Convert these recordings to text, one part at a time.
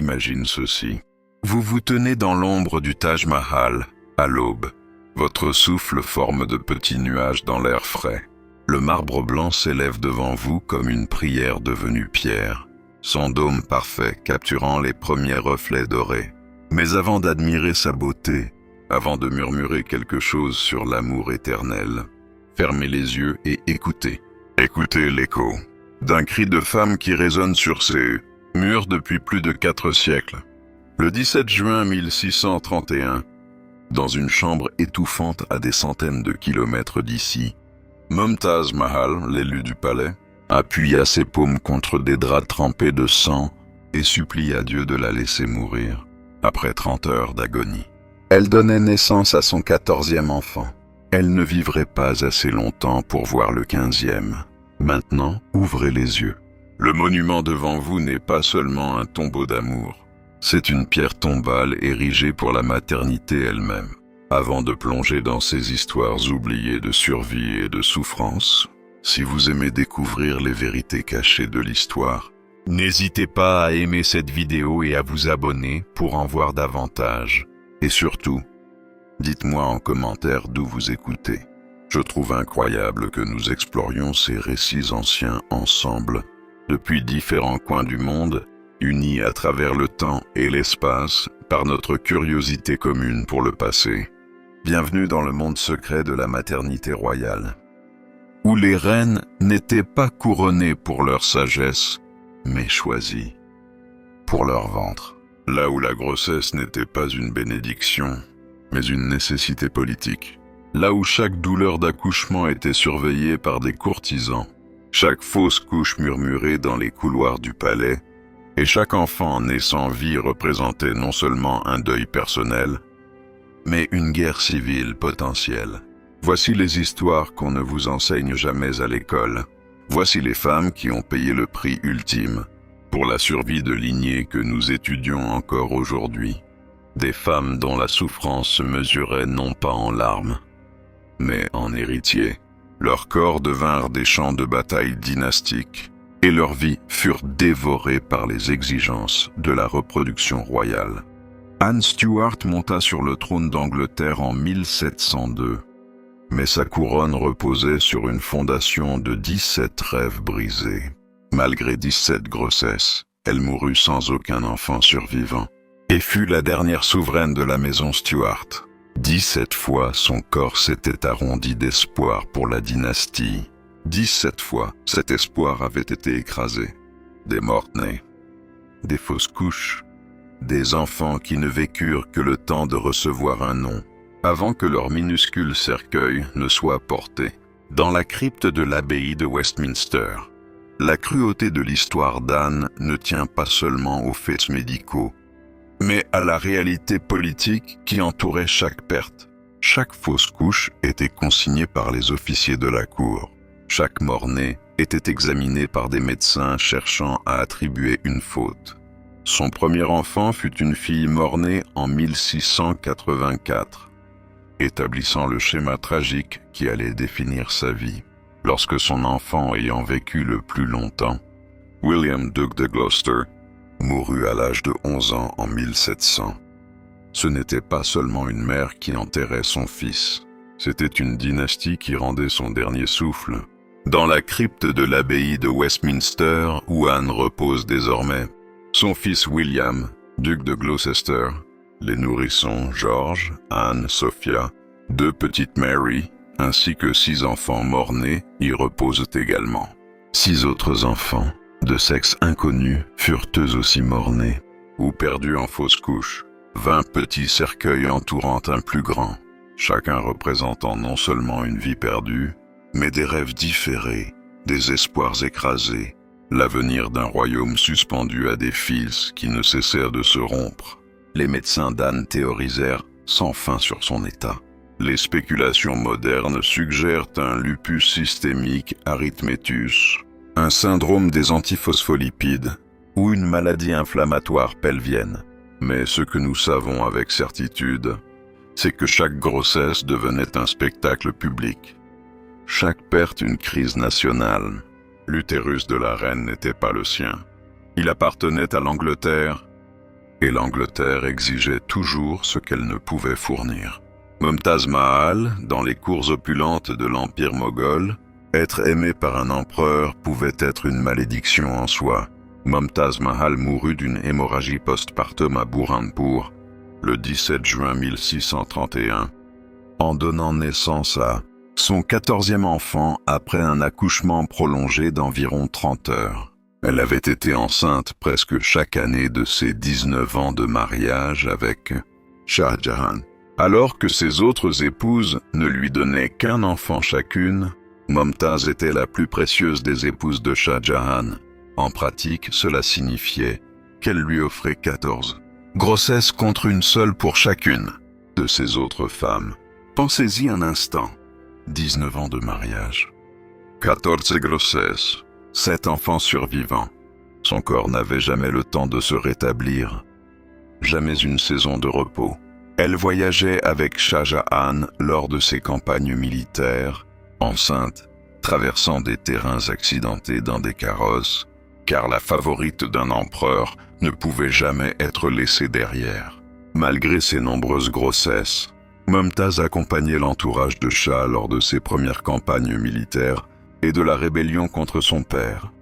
Imagine ceci. Vous vous tenez dans l'ombre du Taj Mahal, à l'aube. Votre souffle forme de petits nuages dans l'air frais. Le marbre blanc s'élève devant vous comme une prière devenue pierre, son dôme parfait capturant les premiers reflets dorés. Mais avant d'admirer sa beauté, avant de murmurer quelque chose sur l'amour éternel, fermez les yeux et écoutez. Écoutez l'écho d'un cri de femme qui résonne sur ces murs depuis plus de 4 siècles. Le 17 juin 1631, dans une chambre étouffante à des centaines de kilomètres d'ici, Mumtaz Mahal, l'élu du palais, appuya ses paumes contre des draps trempés de sang et supplia Dieu de la laisser mourir, après 30 heures d'agonie. Elle donnait naissance à son 14e enfant. Elle ne vivrait pas assez longtemps pour voir le 15e. Maintenant, ouvrez les yeux. Le monument devant vous n'est pas seulement un tombeau d'amour. C'est une pierre tombale érigée pour la maternité elle-même. Avant de plonger dans ces histoires oubliées de survie et de souffrance, si vous aimez découvrir les vérités cachées de l'histoire, n'hésitez pas à aimer cette vidéo et à vous abonner pour en voir davantage. Et surtout, dites-moi en commentaire d'où vous écoutez. Je trouve incroyable que nous explorions ces récits anciens ensemble, depuis différents coins du monde, unis à travers le temps et l'espace par notre curiosité commune pour le passé. Bienvenue dans le monde secret de la maternité royale, où les reines n'étaient pas couronnées pour leur sagesse, mais choisies pour leur ventre. Là où la grossesse n'était pas une bénédiction, mais une nécessité politique. Là où chaque douleur d'accouchement était surveillée par des courtisans, chaque fausse couche murmurée dans les couloirs du palais, et chaque enfant né sans vie représentait non seulement un deuil personnel, mais une guerre civile potentielle. Voici les histoires qu'on ne vous enseigne jamais à l'école. Voici les femmes qui ont payé le prix ultime pour la survie de lignées que nous étudions encore aujourd'hui. Des femmes dont la souffrance se mesurait non pas en larmes, mais en héritiers. Leurs corps devinrent des champs de bataille dynastiques, et leurs vies furent dévorées par les exigences de la reproduction royale. Anne Stuart monta sur le trône d'Angleterre en 1702, mais sa couronne reposait sur une fondation de 17 rêves brisés. Malgré 17 grossesses, elle mourut sans aucun enfant survivant, et fut la dernière souveraine de la maison Stuart. 17 fois son corps s'était arrondi d'espoir pour la dynastie. 17 fois cet espoir avait été écrasé. Des morts-nés, des fausses couches, des enfants qui ne vécurent que le temps de recevoir un nom, avant que leur minuscule cercueil ne soit porté dans la crypte de l'abbaye de Westminster. La cruauté de l'histoire d'Anne ne tient pas seulement aux faits médicaux, mais à la réalité politique qui entourait chaque perte. Chaque fausse couche était consignée par les officiers de la cour. Chaque mort-né était examiné par des médecins cherchant à attribuer une faute. Son premier enfant fut une fille mort-née en 1684, établissant le schéma tragique qui allait définir sa vie. Lorsque son enfant ayant vécu le plus longtemps, William, duc de Gloucester, mourut à l'âge de 11 ans en 1700. Ce n'était pas seulement une mère qui enterrait son fils, c'était une dynastie qui rendait son dernier souffle. Dans la crypte de l'abbaye de Westminster, où Anne repose désormais, son fils William, duc de Gloucester, les nourrissons George, Anne, Sophia, 2 petites Mary, ainsi que 6 enfants morts-nés y reposent également. 6 autres enfants, de sexe inconnu, furent eux aussi morts-nés, ou perdus en fausse couche. 20 petits cercueils entourant un plus grand, chacun représentant non seulement une vie perdue, mais des rêves différés, des espoirs écrasés, l'avenir d'un royaume suspendu à des fils qui ne cessèrent de se rompre. Les médecins d'Anne théorisèrent sans fin sur son état. Les spéculations modernes suggèrent un lupus systémique erythmétus, un syndrome des antiphospholipides ou une maladie inflammatoire pelvienne. Mais ce que nous savons avec certitude, c'est que chaque grossesse devenait un spectacle public. Chaque perte une crise nationale. L'utérus de la reine n'était pas le sien. Il appartenait à l'Angleterre, et l'Angleterre exigeait toujours ce qu'elle ne pouvait fournir. Mumtaz Mahal, dans les cours opulentes de l'Empire moghol, être aimé par un empereur pouvait être une malédiction en soi. Mumtaz Mahal mourut d'une hémorragie postpartum à Burhanpur le 17 juin 1631, en donnant naissance à son 14e enfant après un accouchement prolongé d'environ 30 heures. Elle avait été enceinte presque chaque année de ses 19 ans de mariage avec Shah Jahan. Alors que ses autres épouses ne lui donnaient qu'un enfant chacune, Mumtaz était la plus précieuse des épouses de Shah Jahan. En pratique, cela signifiait qu'elle lui offrait 14 grossesses contre une seule pour chacune de ses autres femmes. Pensez-y un instant. 19 ans de mariage. 14 grossesses. 7 enfants survivants. Son corps n'avait jamais le temps de se rétablir. Jamais une saison de repos. Elle voyageait avec Shah Jahan lors de ses campagnes militaires, enceinte, traversant des terrains accidentés dans des carrosses, car la favorite d'un empereur ne pouvait jamais être laissée derrière. Malgré ses nombreuses grossesses, Mumtaz accompagnait l'entourage de Shah lors de ses premières campagnes militaires et de la rébellion contre son père.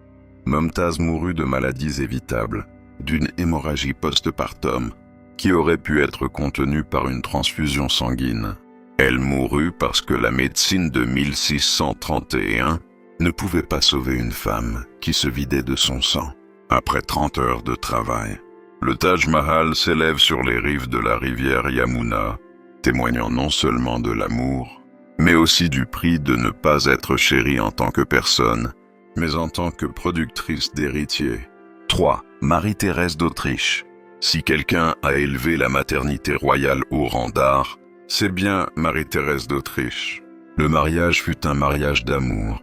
Mumtaz mourut de maladies évitables, d'une hémorragie postpartum qui aurait pu être contenue par une transfusion sanguine. Elle mourut parce que la médecine de 1631 ne pouvait pas sauver une femme qui se vidait de son sang. Après 30 heures de travail, le Taj Mahal s'élève sur les rives de la rivière Yamuna, témoignant non seulement de l'amour, mais aussi du prix de ne pas être chérie en tant que personne, mais en tant que productrice d'héritiers. 3. Marie-Thérèse d'Autriche. Si quelqu'un a élevé la maternité royale au rang d'art, c'est bien Marie-Thérèse d'Autriche. Le mariage fut un mariage d'amour,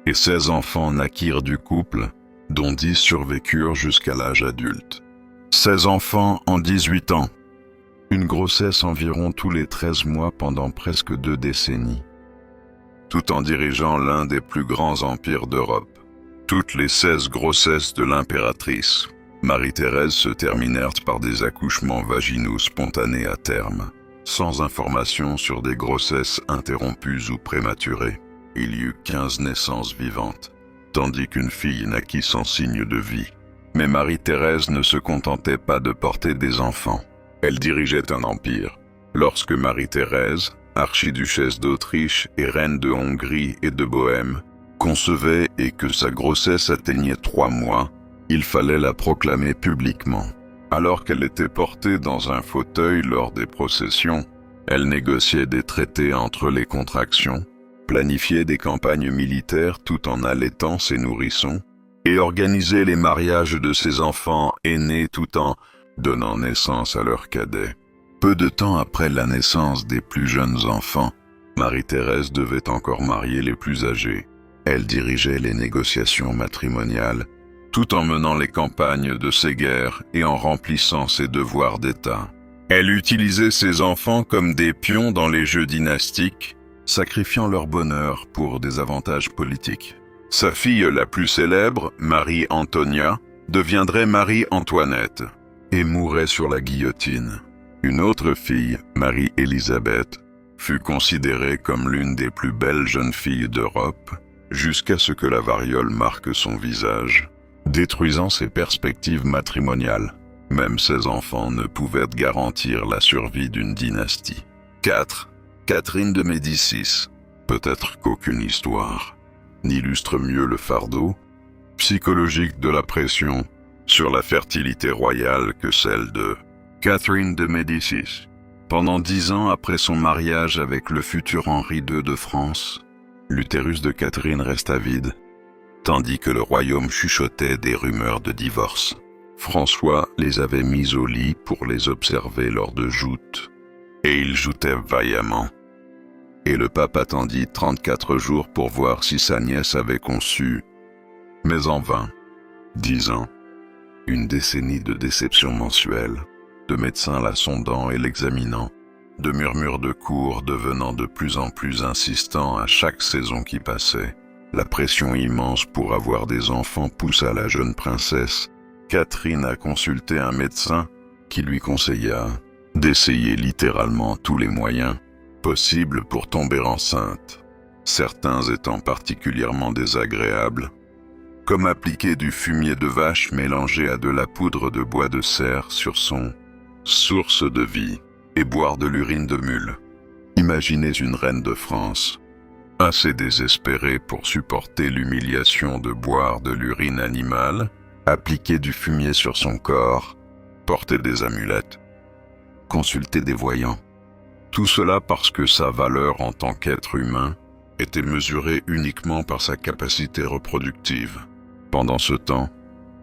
et 16 enfants naquirent du couple, dont 10 survécurent jusqu'à l'âge adulte. 16 enfants en 18 ans. Une grossesse environ tous les 13 mois pendant presque 2 décennies. Tout en dirigeant l'un des plus grands empires d'Europe. Toutes les 16 grossesses de l'impératrice Marie-Thérèse se terminèrent par des accouchements vaginaux spontanés à terme, sans information sur des grossesses interrompues ou prématurées. Il y eut 15 naissances vivantes, tandis qu'une fille naquit sans signe de vie. Mais Marie-Thérèse ne se contentait pas de porter des enfants. Elle dirigeait un empire. Lorsque Marie-Thérèse, archiduchesse d'Autriche et reine de Hongrie et de Bohême, concevait et que sa grossesse atteignait 3 mois, il fallait la proclamer publiquement. Alors qu'elle était portée dans un fauteuil lors des processions, elle négociait des traités entre les contractions, planifiait des campagnes militaires tout en allaitant ses nourrissons, et organisait les mariages de ses enfants aînés tout en donnant naissance à leurs cadets. Peu de temps après la naissance des plus jeunes enfants, Marie-Thérèse devait encore marier les plus âgés. Elle dirigeait les négociations matrimoniales, tout en menant les campagnes de ses guerres et en remplissant ses devoirs d'État. Elle utilisait ses enfants comme des pions dans les jeux dynastiques, sacrifiant leur bonheur pour des avantages politiques. Sa fille la plus célèbre, Marie-Antonia, deviendrait Marie-Antoinette et mourrait sur la guillotine. Une autre fille, Marie-Élisabeth, fut considérée comme l'une des plus belles jeunes filles d'Europe, jusqu'à ce que la variole marque son visage, détruisant ses perspectives matrimoniales. Même ses enfants ne pouvaient garantir la survie d'une dynastie. 4. Catherine de Médicis. Peut-être qu'aucune histoire n'illustre mieux le fardeau psychologique de la pression sur la fertilité royale que celle de Catherine de Médicis. Pendant 10 ans après son mariage avec le futur Henri II de France, l'utérus de Catherine resta vide, tandis que le royaume chuchotait des rumeurs de divorce. François les avait mis au lit pour les observer lors de joutes, et ils joutaient vaillamment. Et le pape attendit 34 jours pour voir si sa nièce avait conçu, mais en vain. 10 ans, une décennie de déceptions mensuelles, de médecins la sondant et l'examinant, de murmures de cour devenant de plus en plus insistants à chaque saison qui passait. La pression immense pour avoir des enfants poussa la jeune princesse Catherine a consulté un médecin qui lui conseilla d'essayer littéralement tous les moyens possibles pour tomber enceinte, certains étant particulièrement désagréables, comme appliquer du fumier de vache mélangé à de la poudre de bois de cerf sur son source de vie et boire de l'urine de mule. Imaginez une reine de France, assez désespérée pour supporter l'humiliation de boire de l'urine animale, appliquer du fumier sur son corps, porter des amulettes, consulter des voyants. Tout cela parce que sa valeur en tant qu'être humain était mesurée uniquement par sa capacité reproductive. Pendant ce temps,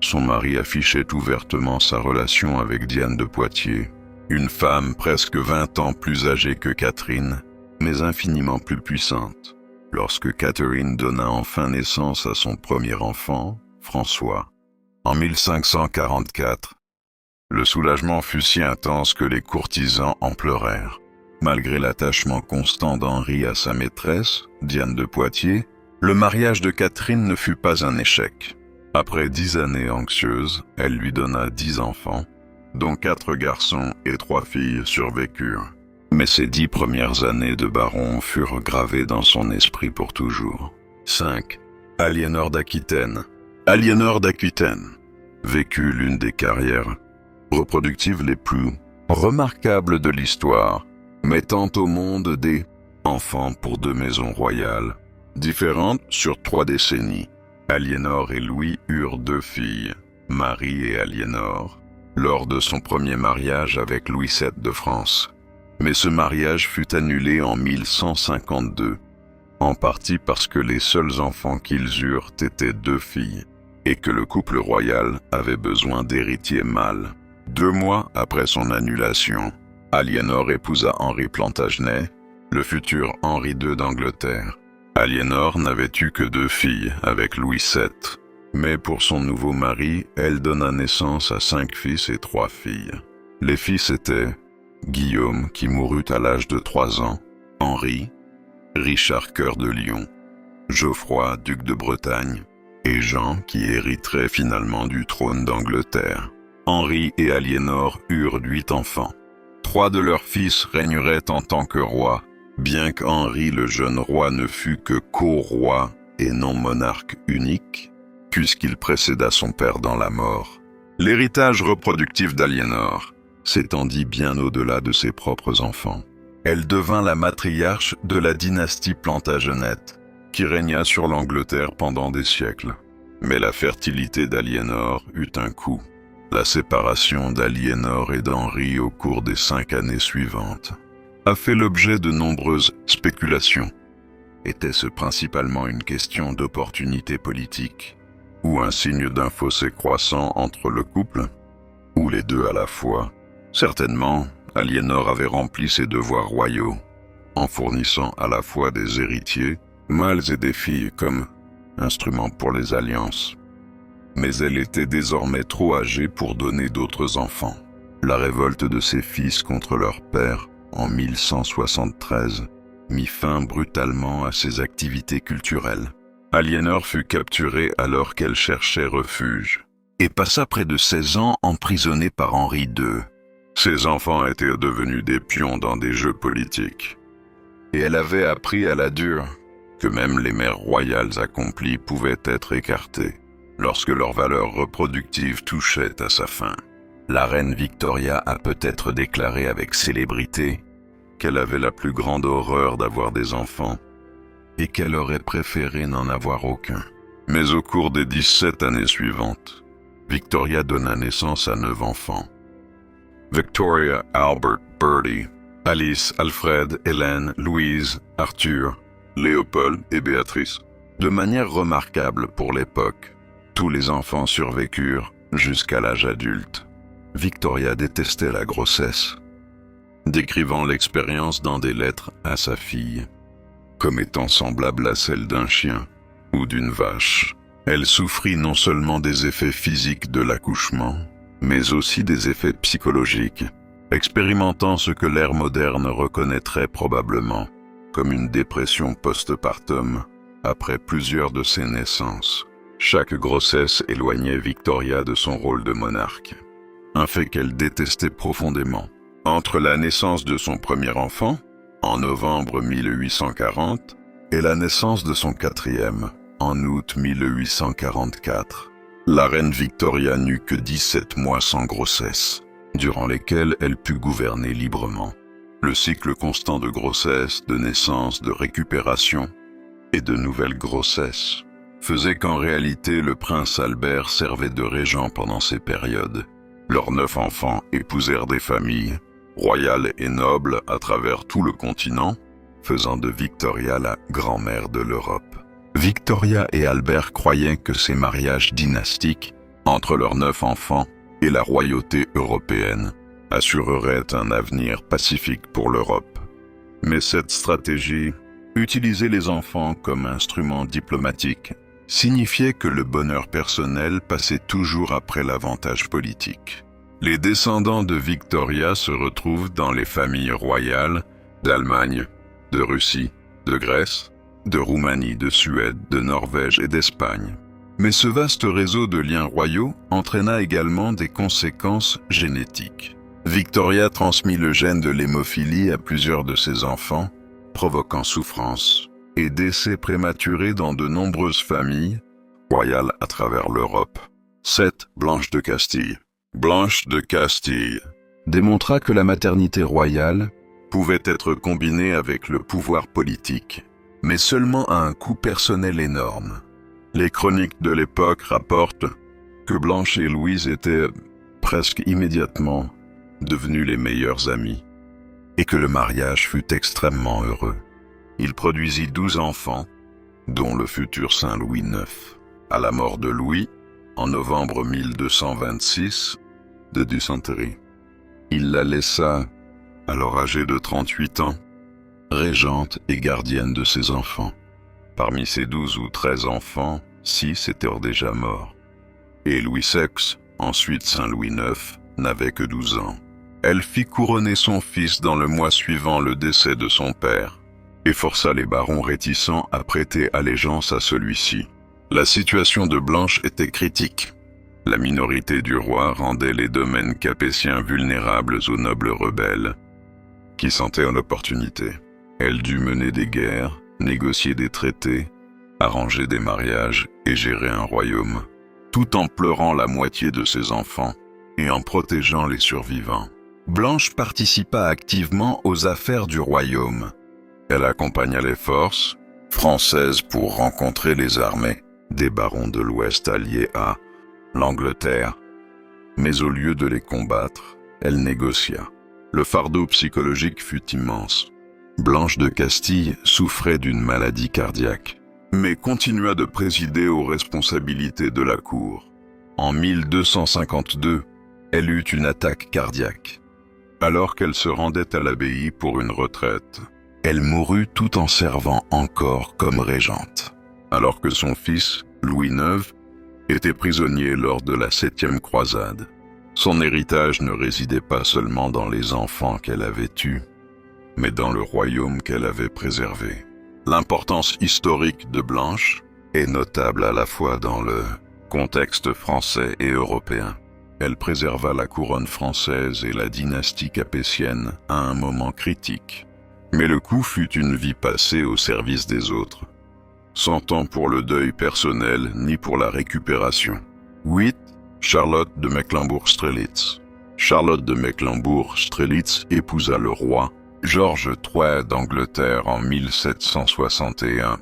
son mari affichait ouvertement sa relation avec Diane de Poitiers, une femme presque 20 ans plus âgée que Catherine, mais infiniment plus puissante. Lorsque Catherine donna enfin naissance à son premier enfant, François, en 1544, le soulagement fut si intense que les courtisans en pleurèrent. Malgré l'attachement constant d'Henri à sa maîtresse, Diane de Poitiers, le mariage de Catherine ne fut pas un échec. Après 10 années anxieuses, elle lui donna 10 enfants, dont 4 garçons et 3 filles survécurent. Mais ces 10 premières années de baron furent gravées dans son esprit pour toujours. 5. Aliénor d'Aquitaine. Aliénor d'Aquitaine vécut l'une des carrières reproductives les plus remarquables de l'histoire, mettant au monde des enfants pour 2 maisons royales, différentes sur 3 décennies. Aliénor et Louis eurent 2 filles, Marie et Aliénor, lors de son premier mariage avec Louis VII de France. Mais ce mariage fut annulé en 1152, en partie parce que les seuls enfants qu'ils eurent étaient 2 filles, et que le couple royal avait besoin d'héritiers mâles. 2 mois après son annulation, Aliénor épousa Henri Plantagenet, le futur Henri II d'Angleterre. Aliénor n'avait eu que 2 filles avec Louis VII, mais pour son nouveau mari, elle donna naissance à 5 fils et 3 filles. Les fils étaient Guillaume, qui mourut à l'âge de 3 ans, Henri, Richard Cœur de Lion, Geoffroy, duc de Bretagne, et Jean, qui hériterait finalement du trône d'Angleterre. Henri et Aliénor eurent 8 enfants. 3 de leurs fils régneraient en tant que rois, bien qu'Henri le jeune roi ne fût que co-roi et non monarque unique, puisqu'il précéda son père dans la mort. L'héritage reproductif d'Aliénor s'étendit bien au-delà de ses propres enfants. Elle devint la matriarche de la dynastie Plantagenète, qui régna sur l'Angleterre pendant des siècles. Mais la fertilité d'Aliénor eut un coût. La séparation d'Aliénor et d'Henri au cours des 5 années suivantes a fait l'objet de nombreuses spéculations. Était-ce principalement une question d'opportunité politique, ou un signe d'un fossé croissant entre le couple, ou les deux à la fois? Certainement, Aliénor avait rempli ses devoirs royaux, en fournissant à la fois des héritiers, mâles et des filles comme instruments pour les alliances. Mais elle était désormais trop âgée pour donner d'autres enfants. La révolte de ses fils contre leur père, en 1173, mit fin brutalement à ses activités culturelles. Aliénor fut capturée alors qu'elle cherchait refuge, et passa près de 16 ans emprisonnée par Henri II. Ses enfants étaient devenus des pions dans des jeux politiques. Et elle avait appris à la dure que même les mères royales accomplies pouvaient être écartées lorsque leur valeur reproductive touchait à sa fin. La reine Victoria a peut-être déclaré avec célébrité qu'elle avait la plus grande horreur d'avoir des enfants et qu'elle aurait préféré n'en avoir aucun. Mais au cours des 17 années suivantes, Victoria donna naissance à 9 enfants. Victoria, Albert, Bertie, Alice, Alfred, Hélène, Louise, Arthur, Léopold et Béatrice. De manière remarquable pour l'époque, tous les enfants survécurent jusqu'à l'âge adulte. Victoria détestait la grossesse, décrivant l'expérience dans des lettres à sa fille comme étant semblable à celle d'un chien ou d'une vache. Elle souffrit non seulement des effets physiques de l'accouchement, mais aussi des effets psychologiques, expérimentant ce que l'ère moderne reconnaîtrait probablement comme une dépression post-partum après plusieurs de ses naissances. Chaque grossesse éloignait Victoria de son rôle de monarque. un fait qu'elle détestait profondément. Entre la naissance de son premier enfant, en novembre 1840, et la naissance de son quatrième, en août 1844, la reine Victoria n'eut que 17 mois sans grossesse, durant lesquels elle put gouverner librement. Le cycle constant de grossesse, de naissance, de récupération et de nouvelles grossesses faisait qu'en réalité le prince Albert servait de régent pendant ces périodes. Leurs 9 enfants épousèrent des familles, royales et nobles à travers tout le continent, faisant de Victoria la grand-mère de l'Europe. Victoria et Albert croyaient que ces mariages dynastiques entre leurs 9 enfants et la royauté européenne assureraient un avenir pacifique pour l'Europe. Mais cette stratégie, utiliser les enfants comme instrument diplomatique, signifiait que le bonheur personnel passait toujours après l'avantage politique. Les descendants de Victoria se retrouvent dans les familles royales d'Allemagne, de Russie, de Grèce, de Roumanie, de Suède, de Norvège et d'Espagne. Mais ce vaste réseau de liens royaux entraîna également des conséquences génétiques. Victoria transmit le gène de l'hémophilie à plusieurs de ses enfants, provoquant souffrance et décès prématurés dans de nombreuses familles royales à travers l'Europe. 7. Blanche de Castille. Blanche de Castille démontra que la maternité royale pouvait être combinée avec le pouvoir politique, mais seulement à un coût personnel énorme. Les chroniques de l'époque rapportent que Blanche et Louise étaient presque immédiatement devenues les meilleures amies, et que le mariage fut extrêmement heureux. Il produisit 12 enfants, dont le futur saint Louis IX. À la mort de Louis, en novembre 1226, de dysenterie, il la laissa, alors âgée de 38 ans, régente et gardienne de ses enfants. Parmi ses 12 ou 13 enfants, 6 étaient déjà morts. Et Louis VI, ensuite saint Louis IX, n'avait que 12 ans. Elle fit couronner son fils dans le mois suivant le décès de son père, et força les barons réticents à prêter allégeance à celui-ci. La situation de Blanche était critique. La minorité du roi rendait les domaines capétiens vulnérables aux nobles rebelles, qui sentaient en opportunité. Elle dut mener des guerres, négocier des traités, arranger des mariages et gérer un royaume, tout en pleurant la moitié de ses enfants et en protégeant les survivants. Blanche participa activement aux affaires du royaume. Elle accompagna les forces françaises pour rencontrer les armées des barons de l'Ouest alliés à l'Angleterre. Mais au lieu de les combattre, elle négocia. Le fardeau psychologique fut immense. Blanche de Castille souffrait d'une maladie cardiaque, mais continua de présider aux responsabilités de la cour. En 1252, elle eut une attaque cardiaque. Alors qu'elle se rendait à l'abbaye pour une retraite, elle mourut tout en servant encore comme régente. Alors que son fils, Louis IX, était prisonnier lors de la 7e croisade. Son héritage ne résidait pas seulement dans les enfants qu'elle avait eus, mais dans le royaume qu'elle avait préservé. L'importance historique de Blanche est notable à la fois dans le contexte français et européen. Elle préserva la couronne française et la dynastie capétienne à un moment critique. Mais le coup fut une vie passée au service des autres, sans temps pour le deuil personnel ni pour la récupération. 8. Charlotte de Mecklembourg-Strelitz. Charlotte de Mecklembourg-Strelitz épousa le roi Georges III d'Angleterre en 1761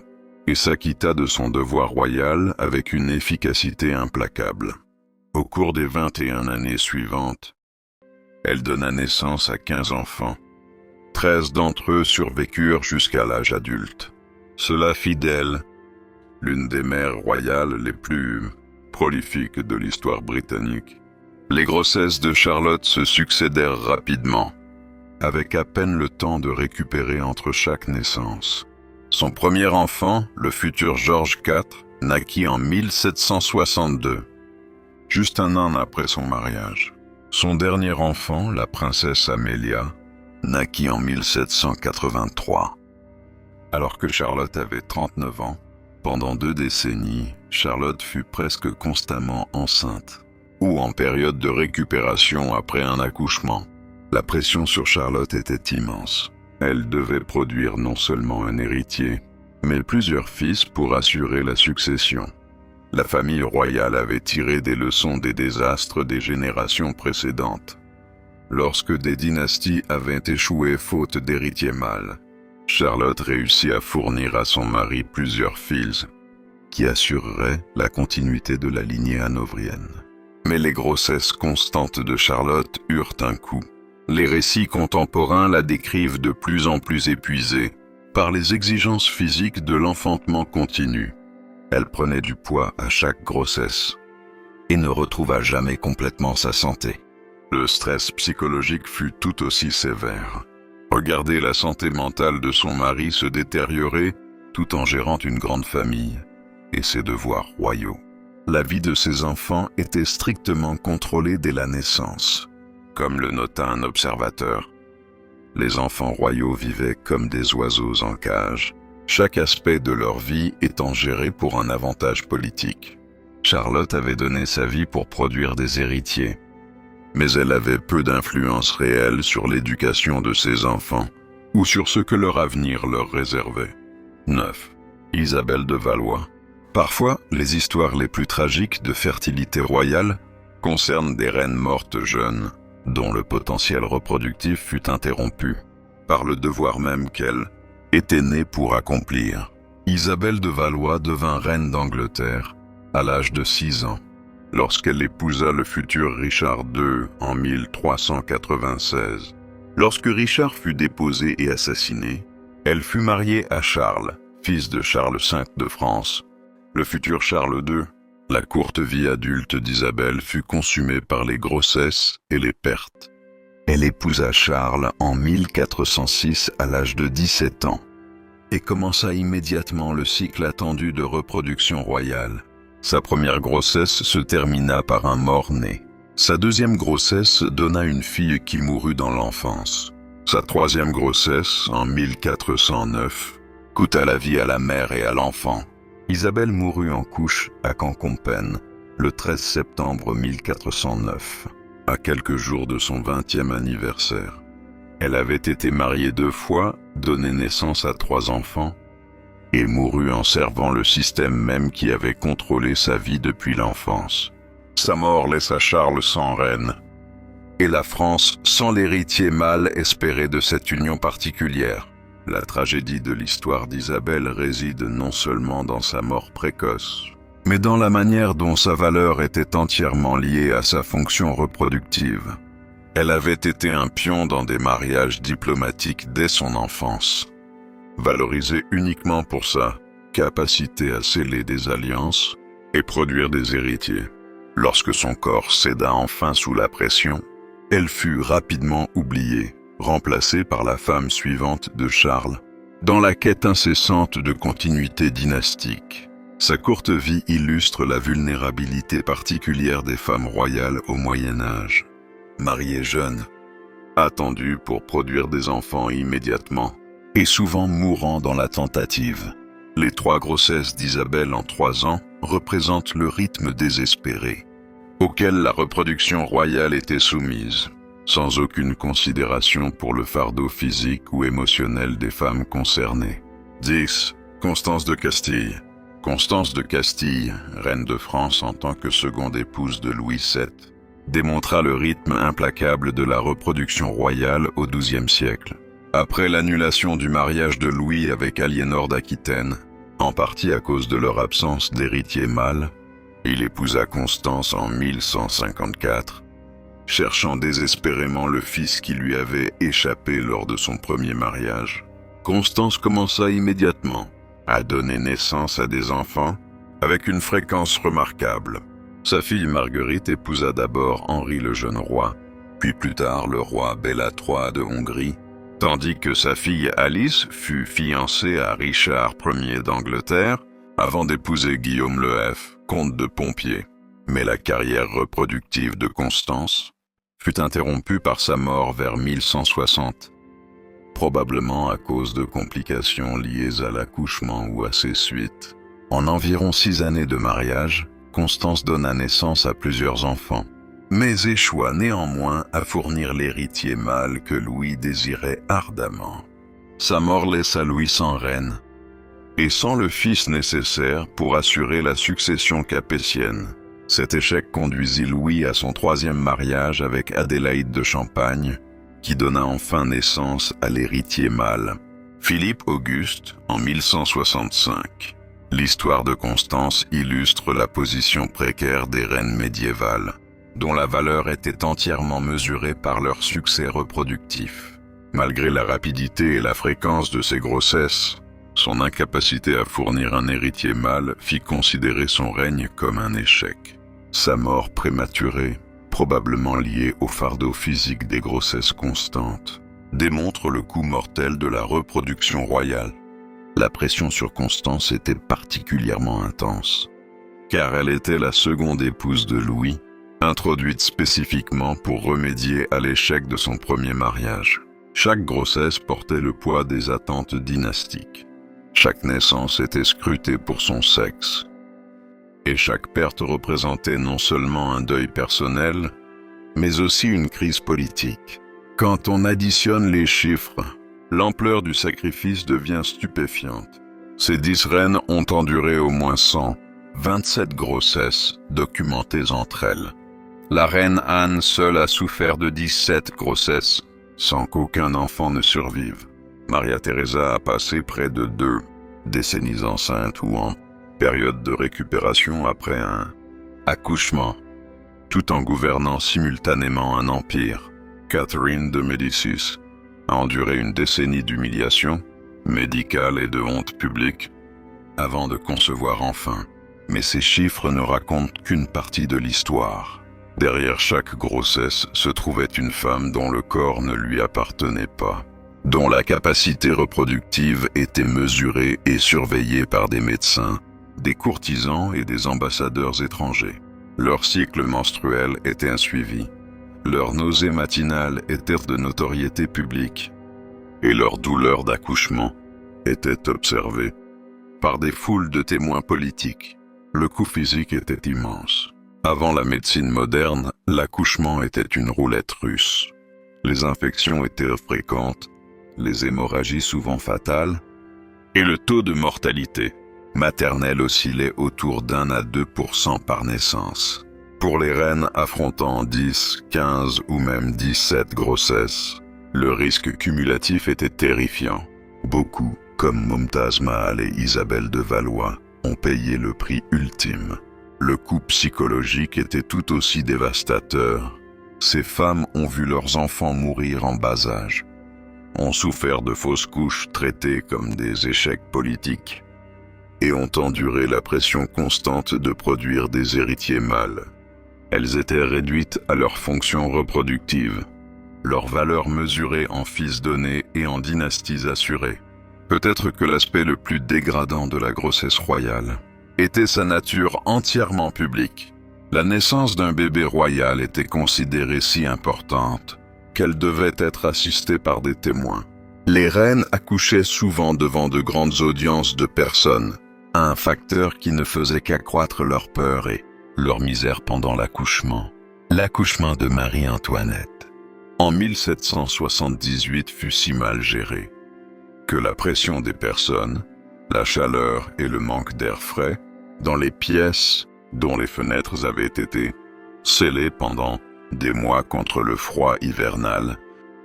et s'acquitta de son devoir royal avec une efficacité implacable. Au cours des 21 années suivantes, elle donna naissance à 15 enfants. 13 d'entre eux survécurent jusqu'à l'âge adulte. Cela fit d'elle l'une des mères royales les plus prolifiques de l'histoire britannique. Les grossesses de Charlotte se succédèrent rapidement, avec à peine le temps de récupérer entre chaque naissance. Son premier enfant, le futur George IV, naquit en 1762, juste un an après son mariage. Son dernier enfant, la princesse Amelia, naquit en 1783. Alors que Charlotte avait 39 ans, pendant 2 décennies, Charlotte fut presque constamment enceinte. ou en période de récupération après un accouchement. La pression sur Charlotte était immense. Elle devait produire non seulement un héritier, mais plusieurs fils pour assurer la succession. La famille royale avait tiré des leçons des désastres des générations précédentes. Lorsque des dynasties avaient échoué faute d'héritiers mâles, Charlotte réussit à fournir à son mari plusieurs fils, qui assureraient la continuité de la lignée hanovrienne. Mais les grossesses constantes de Charlotte eurent un coup. Les récits contemporains la décrivent de plus en plus épuisée par les exigences physiques de l'enfantement continu. Elle prenait du poids à chaque grossesse et ne retrouva jamais complètement sa santé. Le stress psychologique fut tout aussi sévère. Regarder la santé mentale de son mari se détériorer tout en gérant une grande famille et ses devoirs royaux. La vie de ses enfants était strictement contrôlée dès la naissance. Comme le nota un observateur, les enfants royaux vivaient comme des oiseaux en cage, chaque aspect de leur vie étant géré pour un avantage politique. Charlotte avait donné sa vie pour produire des héritiers, mais elle avait peu d'influence réelle sur l'éducation de ses enfants ou sur ce que leur avenir leur réservait. 9. Isabelle de Valois. Parfois, les histoires les plus tragiques de fertilité royale concernent des reines mortes jeunes, dont le potentiel reproductif fut interrompu par le devoir même qu'elle était née pour accomplir. Isabelle de Valois devint reine d'Angleterre à l'âge de 6 ans, lorsqu'elle épousa le futur Richard II en 1396. Lorsque Richard fut déposé et assassiné, elle fut mariée à Charles, fils de Charles V de France, le futur Charles II. La courte vie adulte d'Isabelle fut consumée par les grossesses et les pertes. Elle épousa Charles en 1406 à l'âge de 17 ans et commença immédiatement le cycle attendu de reproduction royale. Sa première grossesse se termina par un mort-né. Sa deuxième grossesse donna une fille qui mourut dans l'enfance. Sa troisième grossesse, en 1409, coûta la vie à la mère et à l'enfant. Isabelle mourut en couche à Cancompen, le 13 septembre 1409, à quelques jours de son 20e anniversaire. Elle avait été mariée 2 fois, donné naissance à 3 enfants, et mourut en servant le système même qui avait contrôlé sa vie depuis l'enfance. Sa mort laissa Charles sans reine, et la France sans l'héritier mâle espéré de cette union particulière. La tragédie de l'histoire d'Isabelle réside non seulement dans sa mort précoce, mais dans la manière dont sa valeur était entièrement liée à sa fonction reproductive. Elle avait été un pion dans des mariages diplomatiques dès son enfance, valorisée uniquement pour sa capacité à sceller des alliances et produire des héritiers. Lorsque son corps céda enfin sous la pression, elle fut rapidement oubliée, remplacée par la femme suivante de Charles, dans la quête incessante de continuité dynastique. Sa courte vie illustre la vulnérabilité particulière des femmes royales au Moyen Âge. Mariée jeune, attendue pour produire des enfants immédiatement, et souvent mourant dans la tentative. Les 3 grossesses d'Isabelle en 3 ans représentent le rythme désespéré, auquel la reproduction royale était soumise, sans aucune considération pour le fardeau physique ou émotionnel des femmes concernées. 10. Constance de Castille. Constance de Castille, reine de France en tant que seconde épouse de Louis VII, démontra le rythme implacable de la reproduction royale au XIIe siècle. Après l'annulation du mariage de Louis avec Aliénor d'Aquitaine, en partie à cause de leur absence d'héritier mâle, il épousa Constance en 1154, cherchant désespérément le fils qui lui avait échappé lors de son premier mariage. Constance commença immédiatement à donner naissance à des enfants avec une fréquence remarquable. Sa fille Marguerite épousa d'abord Henri le jeune roi, puis plus tard le roi Béla III de Hongrie, tandis que sa fille Alice fut fiancée à Richard Ier d'Angleterre avant d'épouser Guillaume le F, comte de Pontpied. Mais la carrière reproductive de Constance fut interrompue par sa mort vers 1160, probablement à cause de complications liées à l'accouchement ou à ses suites. En environ 6 années de mariage, Constance donna naissance à plusieurs enfants, mais échoua néanmoins à fournir l'héritier mâle que Louis désirait ardemment. Sa mort laissa Louis sans reine, et sans le fils nécessaire pour assurer la succession capétienne. Cet échec conduisit Louis à son troisième mariage avec Adélaïde de Champagne, qui donna enfin naissance à l'héritier mâle, Philippe Auguste, en 1165. L'histoire de Constance illustre la position précaire des reines médiévales, dont la valeur était entièrement mesurée par leur succès reproductif. Malgré la rapidité et la fréquence de ses grossesses, son incapacité à fournir un héritier mâle fit considérer son règne comme un échec. Sa mort prématurée, probablement liée au fardeau physique des grossesses constantes, démontre le coût mortel de la reproduction royale. La pression sur Constance était particulièrement intense, car elle était la seconde épouse de Louis, introduite spécifiquement pour remédier à l'échec de son premier mariage. Chaque grossesse portait le poids des attentes dynastiques. Chaque naissance était scrutée pour son sexe. Et chaque perte représentait non seulement un deuil personnel, mais aussi une crise politique. Quand on additionne les chiffres, l'ampleur du sacrifice devient stupéfiante. Ces 10 reines ont enduré au moins 127 grossesses documentées entre elles. La reine Anne seule a souffert de 17 grossesses, sans qu'aucun enfant ne survive. Maria Teresa a passé près de 2 décennies enceinte ou en période de récupération après un accouchement, tout en gouvernant simultanément un empire. Catherine de Médicis a enduré une décennie d'humiliation médicale et de honte publique avant de concevoir enfin. Mais ces chiffres ne racontent qu'une partie de l'histoire. Derrière chaque grossesse se trouvait une femme dont le corps ne lui appartenait pas, dont la capacité reproductive était mesurée et surveillée par des médecins, des courtisans et des ambassadeurs étrangers. Leur cycle menstruel était un suivi, leurs nausées matinales étaient de notoriété publique, et leurs douleurs d'accouchement étaient observées par des foules de témoins politiques. Le coût physique était immense. Avant la médecine moderne, l'accouchement était une roulette russe. Les infections étaient fréquentes, les hémorragies souvent fatales, et le taux de mortalité maternelle oscillait autour d'1 à 2% par naissance. Pour les reines affrontant 10, 15 ou même 17 grossesses, le risque cumulatif était terrifiant. Beaucoup, comme Mumtaz Mahal et Isabelle de Valois, ont payé le prix ultime. Le coût psychologique était tout aussi dévastateur. Ces femmes ont vu leurs enfants mourir en bas âge, ont souffert de fausses couches traitées comme des échecs politiques, et ont enduré la pression constante de produire des héritiers mâles. Elles étaient réduites à leur fonction reproductive, leur valeur mesurée en fils donnés et en dynasties assurées. Peut-être que l'aspect le plus dégradant de la grossesse royale était sa nature entièrement publique. La naissance d'un bébé royal était considérée si importante qu'elle devait être assistée par des témoins. Les reines accouchaient souvent devant de grandes audiences de personnes, un facteur qui ne faisait qu'accroître leur peur et leur misère pendant l'accouchement. L'accouchement de Marie-Antoinette, en 1778, fut si mal géré que la pression des personnes, la chaleur et le manque d'air frais dans les pièces dont les fenêtres avaient été scellées pendant des mois contre le froid hivernal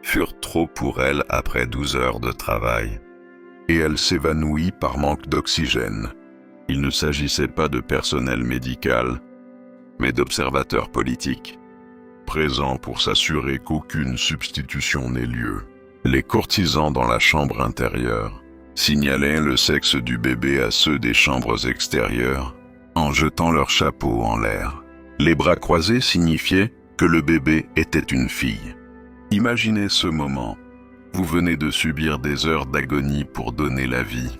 furent trop pour elle après 12 heures de travail, et elle s'évanouit par manque d'oxygène. Il ne s'agissait pas de personnel médical, mais d'observateurs politiques, présents pour s'assurer qu'aucune substitution n'ait lieu. Les courtisans dans la chambre intérieure signalaient le sexe du bébé à ceux des chambres extérieures en jetant leur chapeau en l'air. Les bras croisés signifiaient que le bébé était une fille. Imaginez ce moment. Vous venez de subir des heures d'agonie pour donner la vie.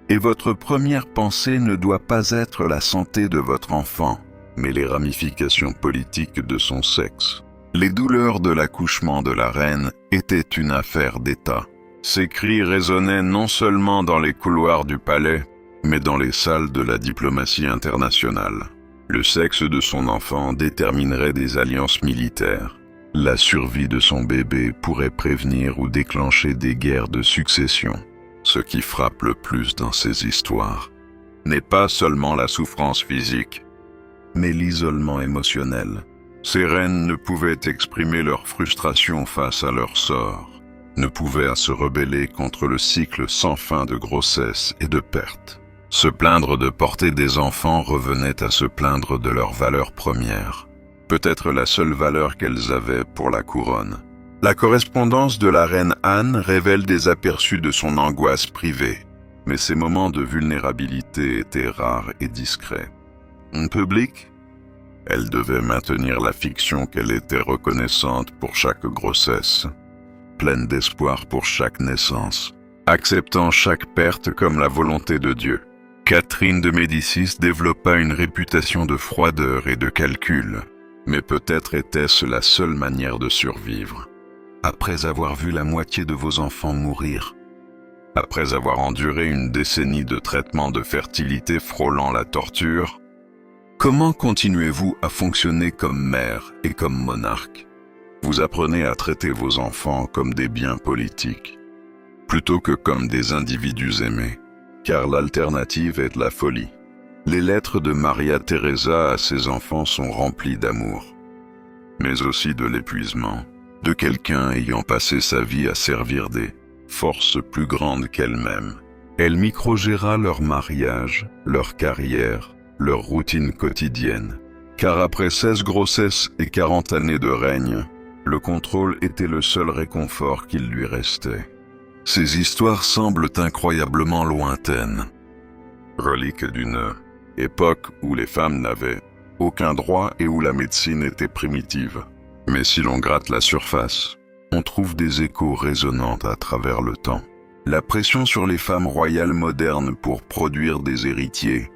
Et votre première pensée ne doit pas être la santé de votre enfant, mais les ramifications politiques de son sexe. Les douleurs de l'accouchement de la reine étaient une affaire d'État. Ces cris résonnaient non seulement dans les couloirs du palais, mais dans les salles de la diplomatie internationale. Le sexe de son enfant déterminerait des alliances militaires. La survie de son bébé pourrait prévenir ou déclencher des guerres de succession. Ce qui frappe le plus dans ces histoires n'est pas seulement la souffrance physique, mais l'isolement émotionnel. Ces reines ne pouvaient exprimer leur frustration face à leur sort, ne pouvaient se rebeller contre le cycle sans fin de grossesse et de perte. Se plaindre de porter des enfants revenait à se plaindre de leur valeur première, peut-être la seule valeur qu'elles avaient pour la couronne. La correspondance de la reine Anne révèle des aperçus de son angoisse privée, mais ces moments de vulnérabilité étaient rares et discrets. En public, elle devait maintenir la fiction qu'elle était reconnaissante pour chaque grossesse, pleine d'espoir pour chaque naissance, acceptant chaque perte comme la volonté de Dieu. Catherine de Médicis développa une réputation de froideur et de calcul, mais peut-être était-ce la seule manière de survivre. Après avoir vu la moitié de vos enfants mourir, après avoir enduré une décennie de traitements de fertilité frôlant la torture, comment continuez-vous à fonctionner comme mère et comme monarque? Vous apprenez à traiter vos enfants comme des biens politiques, plutôt que comme des individus aimés, car l'alternative est de la folie. Les lettres de Maria Teresa à ses enfants sont remplies d'amour, mais aussi de l'épuisement, de quelqu'un ayant passé sa vie à servir des forces plus grandes qu'elle-même. Elle microgéra leur mariage, leur carrière, leur routine quotidienne, car après 16 grossesses et 40 années de règne, le contrôle était le seul réconfort qu'il lui restait. Ces histoires semblent incroyablement lointaines, reliques d'une époque où les femmes n'avaient aucun droit et où la médecine était primitive. Mais si l'on gratte la surface, on trouve des échos résonnants à travers le temps. La pression sur les femmes royales modernes pour produire des héritiers,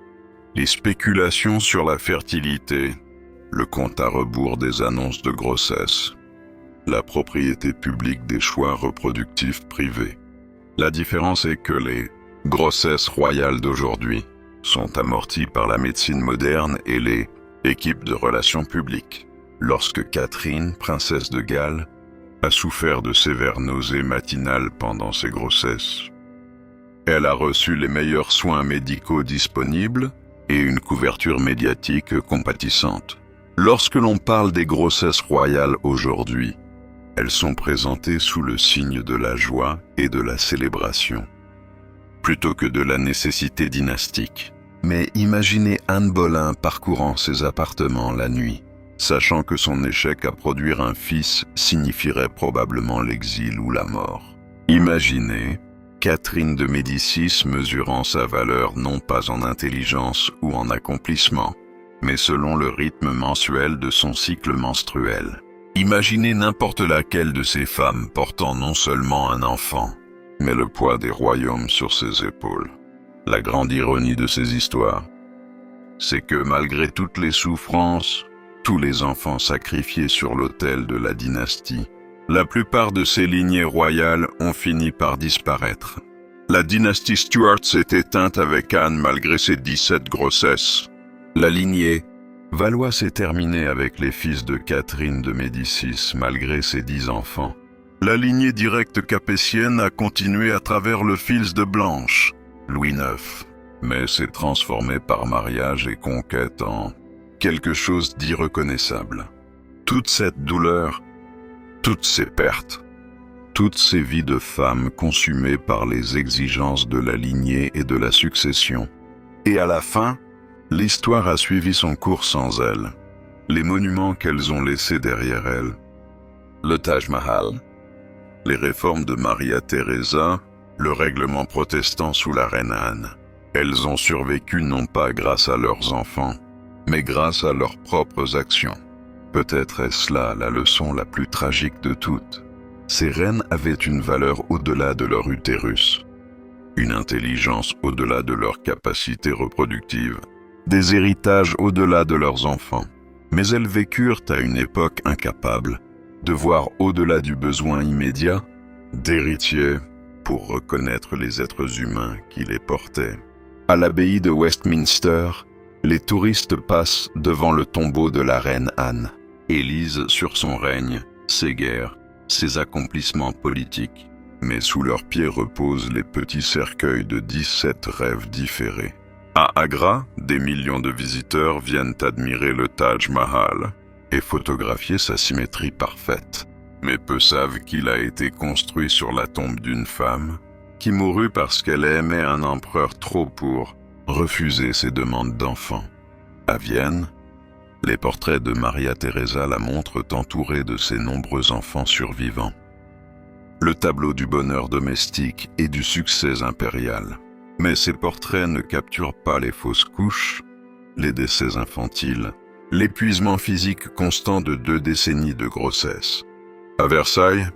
les spéculations sur la fertilité, le compte à rebours des annonces de grossesse, la propriété publique des choix reproductifs privés. La différence est que les grossesses royales d'aujourd'hui sont amorties par la médecine moderne et les équipes de relations publiques. Lorsque Catherine, princesse de Galles, a souffert de sévères nausées matinales pendant ses grossesses, elle a reçu les meilleurs soins médicaux disponibles et une couverture médiatique compatissante. Lorsque l'on parle des grossesses royales aujourd'hui, elles sont présentées sous le signe de la joie et de la célébration, plutôt que de la nécessité dynastique. Mais imaginez Anne Boleyn parcourant ses appartements la nuit, sachant que son échec à produire un fils signifierait probablement l'exil ou la mort. Imaginez Catherine de Médicis mesurant sa valeur non pas en intelligence ou en accomplissement, mais selon le rythme mensuel de son cycle menstruel. Imaginez n'importe laquelle de ces femmes portant non seulement un enfant, mais le poids des royaumes sur ses épaules. La grande ironie de ces histoires, c'est que malgré toutes les souffrances, tous les enfants sacrifiés sur l'autel de la dynastie, la plupart de ces lignées royales ont fini par disparaître. La dynastie Stuart s'est éteinte avec Anne malgré ses 17 grossesses. La lignée Valois s'est terminée avec les fils de Catherine de Médicis malgré ses 10 enfants. La lignée directe capétienne a continué à travers le fils de Blanche, Louis IX, mais s'est transformée par mariage et conquête en quelque chose d'irreconnaissable. Toute cette douleur, toutes ces pertes, toutes ces vies de femmes consumées par les exigences de la lignée et de la succession. Et à la fin, l'histoire a suivi son cours sans elles. Les monuments qu'elles ont laissés derrière elles, le Taj Mahal, les réformes de Maria Teresa, le règlement protestant sous la reine Anne. Elles ont survécu non pas grâce à leurs enfants, mais grâce à leurs propres actions. Peut-être est-ce là la leçon la plus tragique de toutes. Ces reines avaient une valeur au-delà de leur utérus, une intelligence au-delà de leurs capacités reproductives, des héritages au-delà de leurs enfants. Mais elles vécurent à une époque incapable de voir au-delà du besoin immédiat d'héritiers pour reconnaître les êtres humains qui les portaient. À l'abbaye de Westminster, Les touristes passent devant le tombeau de la reine Anne et lisent sur son règne, ses guerres, ses accomplissements politiques. Mais sous leurs pieds reposent les petits cercueils de 17 rêves différés. À Agra, des millions de visiteurs viennent admirer le Taj Mahal et photographier sa symétrie parfaite. Mais peu savent qu'il a été construit sur la tombe d'une femme qui mourut parce qu'elle aimait un empereur trop pour refuser ses demandes d'enfants. À Vienne, les portraits de Maria Teresa la montrent entourée de ses nombreux enfants survivants. Le tableau du bonheur domestique et du succès impérial. Mais ces portraits ne capturent pas les fausses couches, les décès infantiles, l'épuisement physique constant de 2 décennies de grossesse. À Versailles,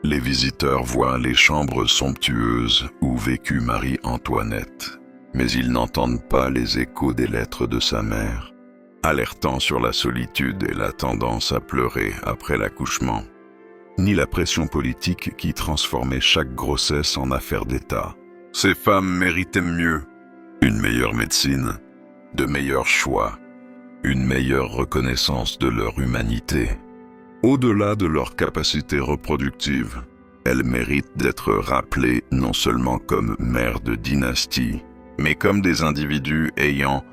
les visiteurs voient les chambres somptueuses où vécut Marie-Antoinette, mais ils n'entendent pas les échos des lettres de sa mère, alertant sur la solitude et la tendance à pleurer après l'accouchement, ni la pression politique qui transformait chaque grossesse en affaire d'État. Ces femmes méritaient mieux, une meilleure médecine, de meilleurs choix, une meilleure reconnaissance de leur humanité. Au-delà de leur capacité reproductive, elles méritent d'être rappelées non seulement comme mères de dynastie, mais comme des individus ayant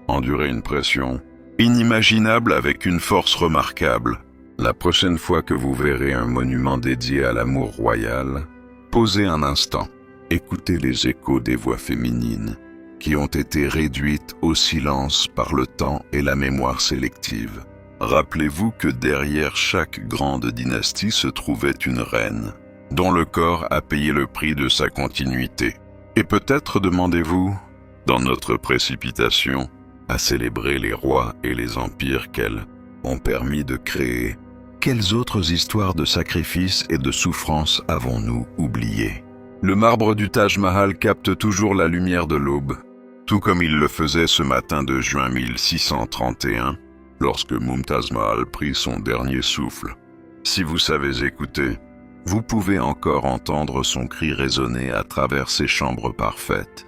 enduré une pression inimaginable avec une force remarquable. La prochaine fois que vous verrez un monument dédié à l'amour royal, posez un instant. Écoutez les échos des voix féminines qui ont été réduites au silence par le temps et la mémoire sélective. Rappelez-vous que derrière chaque grande dynastie se trouvait une reine, dont le corps a payé le prix de sa continuité. Et peut-être demandez-vous, dans notre précipitation, à célébrer les rois et les empires qu'elles ont permis de créer, quelles autres histoires de sacrifices et de souffrances avons-nous oubliées ? Le marbre du Taj Mahal capte toujours la lumière de l'aube, tout comme il le faisait ce matin de juin 1631, lorsque Mumtaz Mahal prit son dernier souffle. Si vous savez écouter, vous pouvez encore entendre son cri résonner à travers ces chambres parfaites.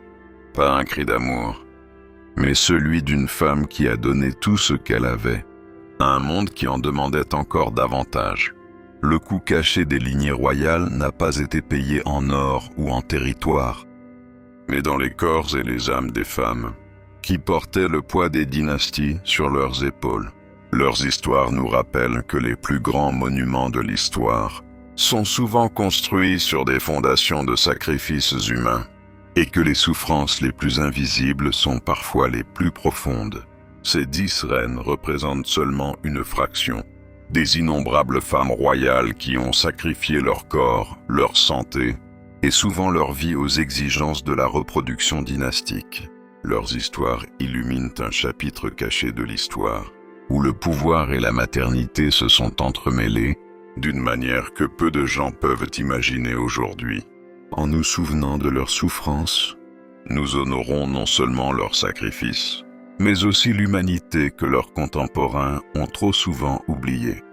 Pas un cri d'amour, mais celui d'une femme qui a donné tout ce qu'elle avait, à un monde qui en demandait encore davantage. Le coût caché des lignées royales n'a pas été payé en or ou en territoire, mais dans les corps et les âmes des femmes, qui portaient le poids des dynasties sur leurs épaules. Leurs histoires nous rappellent que les plus grands monuments de l'histoire sont souvent construits sur des fondations de sacrifices humains, et que les souffrances les plus invisibles sont parfois les plus profondes. Ces 10 reines représentent seulement une fraction des innombrables femmes royales qui ont sacrifié leur corps, leur santé et souvent leur vie aux exigences de la reproduction dynastique. Leurs histoires illuminent un chapitre caché de l'histoire, où le pouvoir et la maternité se sont entremêlés d'une manière que peu de gens peuvent imaginer aujourd'hui. En nous souvenant de leurs souffrances, nous honorons non seulement leurs sacrifices, mais aussi l'humanité que leurs contemporains ont trop souvent oubliée.